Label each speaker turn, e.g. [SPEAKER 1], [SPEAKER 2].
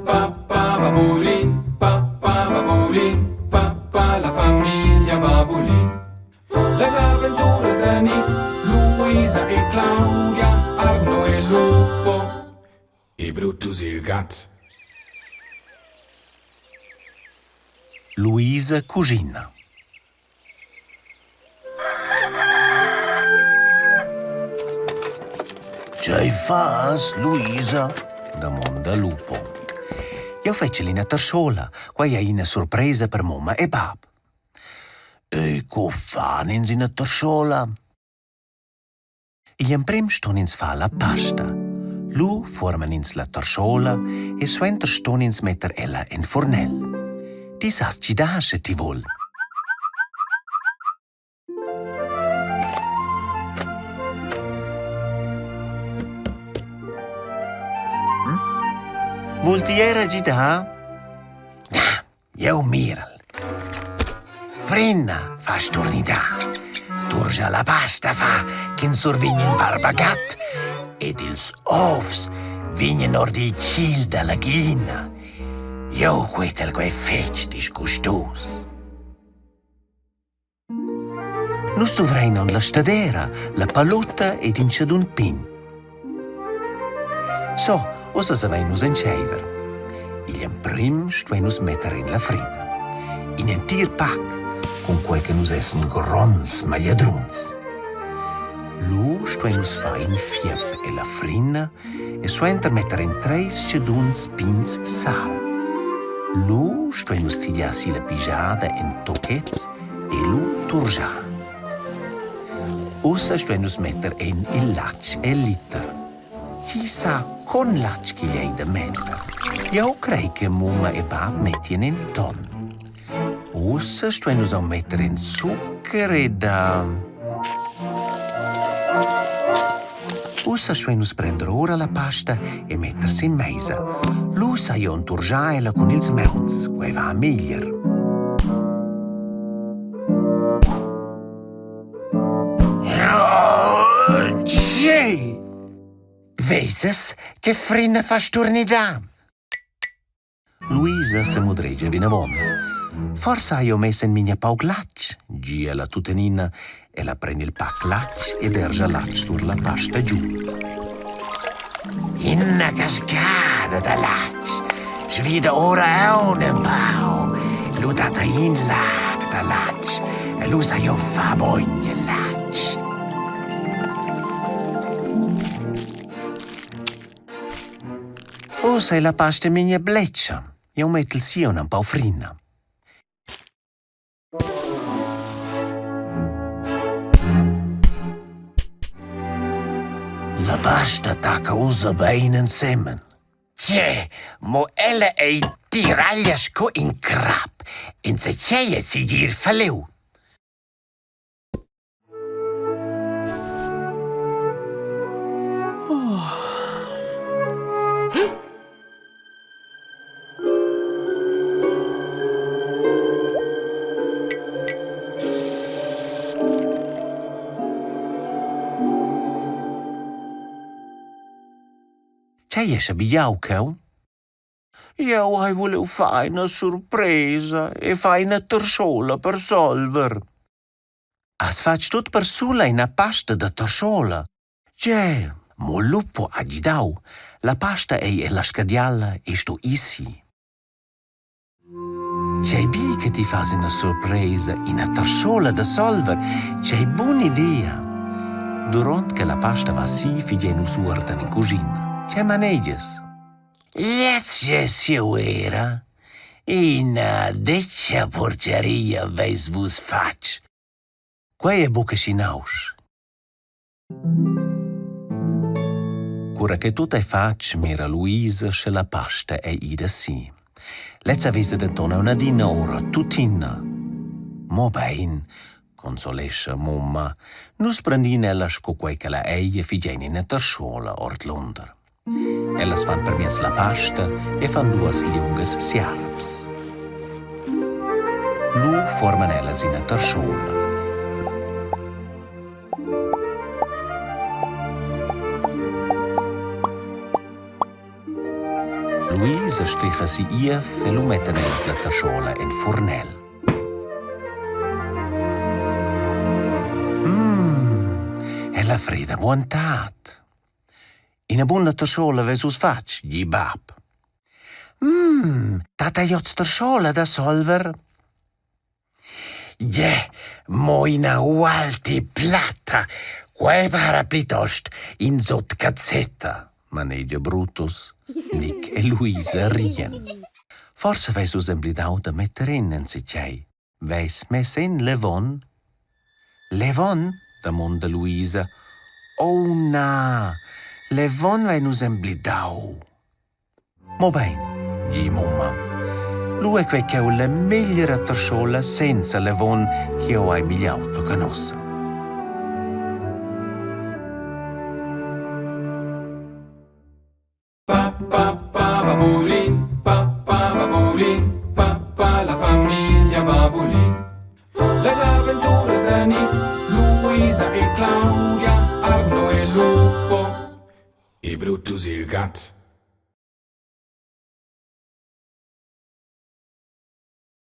[SPEAKER 1] Babulin, papà, la famiglia Babulin. Le avventure Dani, Luisa e Claudia, Arno e Lupo, e Brutus il gatto.
[SPEAKER 2] Luisa cucina.
[SPEAKER 3] C'hai fas, Luisa?
[SPEAKER 2] Domanda Lupo. Io fece una tarsciola, qua è una sorpresa per mamma e bab.
[SPEAKER 3] E co fan in una tarsciola?
[SPEAKER 2] In prim ston ins fa la pasta. Lu forman ins la tarsciola e suenter ston ins metter ella in fornel. Ti sas ci da se ti vuol. Voltiera ci da?
[SPEAKER 3] Nah, io miral. Frinna fa sturnità. Turgia la pasta fa che sorvigni in barbagat ed ils ovs vignen or di cil dalla ghina. Io quetel quei fec disgustus.
[SPEAKER 2] Nus dovreinon la stadera, la palutta ed in un pin. So, osa saveinus enceiver. Il prim stuenus metter in la frina. In un tir pack, con quel che nus essen grons magliadruns. Lu stuenus fa in fiep e la frina e suenter metter in 3 sceduns pins sal. Lu stuenus tigliassi la pigiada in tocchets e lu turgia. Ossa stuenus metter in il lac e liter. Chi sa con lac che gli hai da metter. Io crei che mamma e bab mettien in ton. Ossa stuenus a mettere in zucchero e da... Ossa stuenus prendere ora la pasta e mettersi in mesa. Lu sa io turgiaela con ils meuns, quei va meglier.
[SPEAKER 3] Veses che frinna fa sturnità.
[SPEAKER 2] Luisa se mudreggia vinavon. Forse io messa in mia pau glacc, gia la tutenina e la prendi il pack lacc e dergia lacc sur la pasta giù.
[SPEAKER 3] Inna cascata da lac. Svida ora un pau. Lutata in lac da lac. E lusa io fa bogne lac.
[SPEAKER 2] O sei la pasta mia bleccia. Io metto il sion un po' frinna.
[SPEAKER 3] La pasta tacca usa bene insieme. Tje, mo ella ei tiragliasco in crap. In se ceia si dir faleu.
[SPEAKER 2] C'hai esce bigliaucau?
[SPEAKER 3] Io hai volevo fare una sorpresa e fai una tarsciola per solver.
[SPEAKER 2] As fac tut per sulla in a pasta da tarsciola.
[SPEAKER 3] Tje,
[SPEAKER 2] Mo lupo agidau. La pasta ei e la scadialla e sto issi. C'hai bi che ti fas una sorpresa in a tarsciola da solver. C'hai buona idea. Durant che la pasta va si figienu suortan in cucina. C'hai manegias.
[SPEAKER 3] jetzt jes io era. In deccia porceria veis vus fac.
[SPEAKER 2] Quai è buca sinaus. Cura che tu te fac mira Luisa se la pasta e ida si. Lezza vista d'entona una dinora tutina. Mo bein, consolesce mamma, nus prendina ellas co quei che la eie figen in a tarsciola ort Londra. Ellas fan per miez la pasta e fan duas lungas siarps. Lu forman ellas in a tarsciola. Luisa stricha si ief e lu mette nels la tasciola in fornel. E la freda buontat. In a buona tasciola vesus fac, gli bab. Tata ioz tasciola da solver? Mo ina ualti plata, quei para plitost in zot cazzetta. Manedio Brutus, Nick e Luisa rien. Forse vesus emblidau da metter in sicchei. Veis messa in Levon? Levon? Da monda Luisa. Oh na, Levon venus emblidau. Mo ben, gi mumma. Lui è quel che ha la migliore tasciola senza Levon che io hai migliauto canossa.
[SPEAKER 1] Babulin, papà la famiglia Babulin. Les avventure de Nick, Luisa e Claudia, Arno e Lupo, e Brutus il gatto.